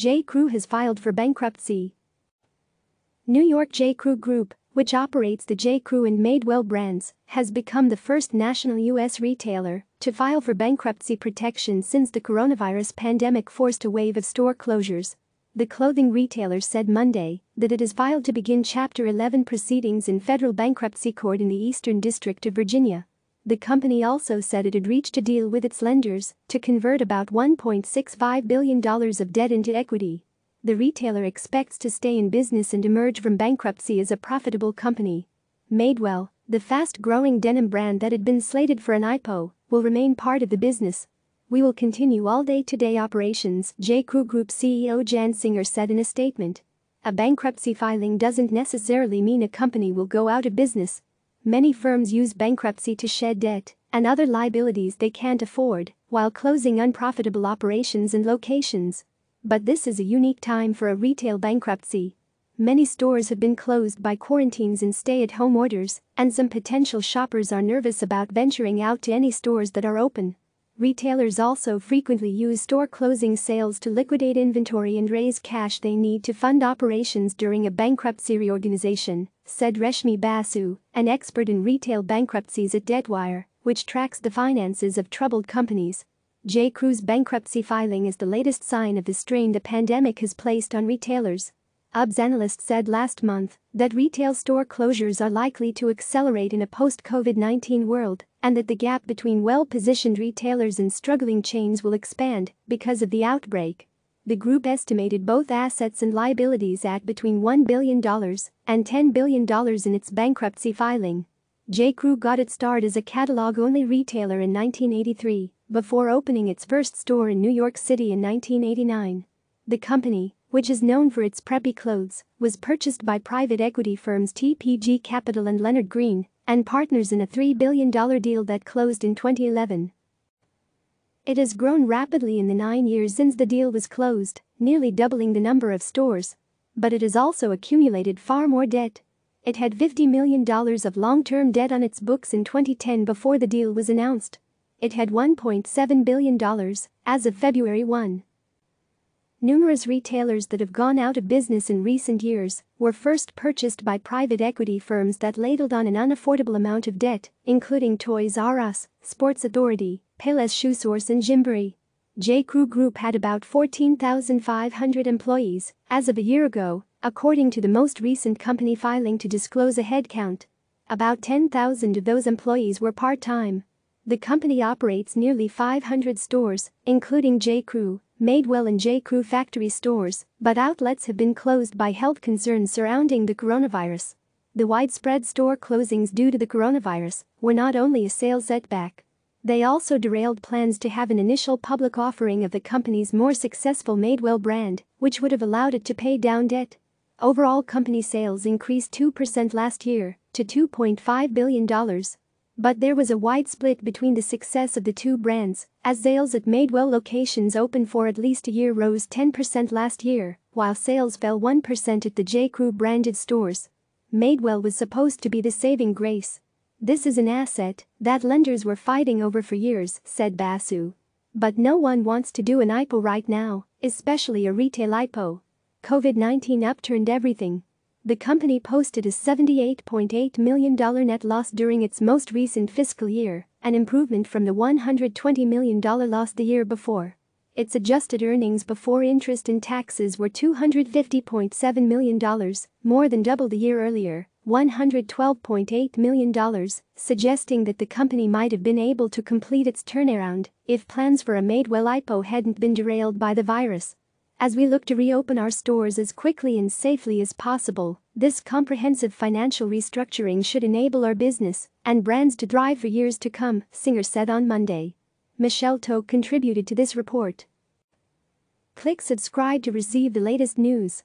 J.Crew has filed for bankruptcy. New York J.Crew Group, which operates the J.Crew and Madewell brands, has become the first national U.S. retailer to file for bankruptcy protection since the coronavirus pandemic forced a wave of store closures. The clothing retailer said Monday that it has filed to begin Chapter 11 proceedings in federal bankruptcy court in the Eastern District of Virginia. The company also said it had reached a deal with its lenders to convert about $1.65 billion of debt into equity. The retailer expects to stay in business and emerge from bankruptcy as a profitable company. Madewell, the fast-growing denim brand that had been slated for an IPO, will remain part of the business. "We will continue all day-to-day operations," J.Crew Group CEO Jan Singer said in a statement. A bankruptcy filing doesn't necessarily mean a company will go out of business. Many firms use bankruptcy to shed debt and other liabilities they can't afford while closing unprofitable operations and locations. But this is a unique time for a retail bankruptcy. Many stores have been closed by quarantines and stay-at-home orders, and some potential shoppers are nervous about venturing out to any stores that are open. Retailers also frequently use store closing sales to liquidate inventory and raise cash they need to fund operations during a bankruptcy reorganization, said Reshmi Basu, an expert in retail bankruptcies at Debtwire, which tracks the finances of troubled companies. J.Crew's bankruptcy filing is the latest sign of the strain the pandemic has placed on retailers. UBS analysts said last month that retail store closures are likely to accelerate in a post-COVID-19 world and that the gap between well-positioned retailers and struggling chains will expand because of the outbreak. The group estimated both assets and liabilities at between $1 billion and $10 billion in its bankruptcy filing. J.Crew got its start as a catalog-only retailer in 1983, before opening its first store in New York City in 1989. The company, which is known for its preppy clothes, was purchased by private equity firms TPG Capital and Leonard Green and Partners in a $3 billion deal that closed in 2011. It has grown rapidly in the 9 years since the deal was closed, nearly doubling the number of stores. But it has also accumulated far more debt. It had $50 million of long-term debt on its books in 2010 before the deal was announced. It had $1.7 billion as of February 1. Numerous retailers that have gone out of business in recent years were first purchased by private equity firms that ladled on an unaffordable amount of debt, including Toys R Us, Sports Authority, Payless ShoeSource and Gymboree. J.Crew Group had about 14,500 employees as of a year ago, according to the most recent company filing to disclose a headcount. About 10,000 of those employees were part-time. The company operates nearly 500 stores, including J.Crew, Madewell and J.Crew factory stores, but outlets have been closed by health concerns surrounding the coronavirus. The widespread store closings due to the coronavirus were not only a sales setback. They also derailed plans to have an initial public offering of the company's more successful Madewell brand, which would have allowed it to pay down debt. Overall company sales increased 2% last year to $2.5 billion. But there was a wide split between the success of the two brands, as sales at Madewell locations open for at least a year rose 10% last year, while sales fell 1% at the J.Crew branded stores. Madewell was supposed to be the saving grace. "This is an asset that lenders were fighting over for years," said Basu. "But no one wants to do an IPO right now, especially a retail IPO. COVID-19 upturned everything." The company posted a $78.8 million net loss during its most recent fiscal year, an improvement from the $120 million loss the year before. Its adjusted earnings before interest and taxes were $250.7 million, more than double the year earlier, $112.8 million, suggesting that the company might have been able to complete its turnaround if plans for a Madewell IPO hadn't been derailed by the virus. "As we look to reopen our stores as quickly and safely as possible, this comprehensive financial restructuring should enable our business and brands to thrive for years to come," Singer said on Monday. Michelle Toke contributed to this report. Click subscribe to receive the latest news.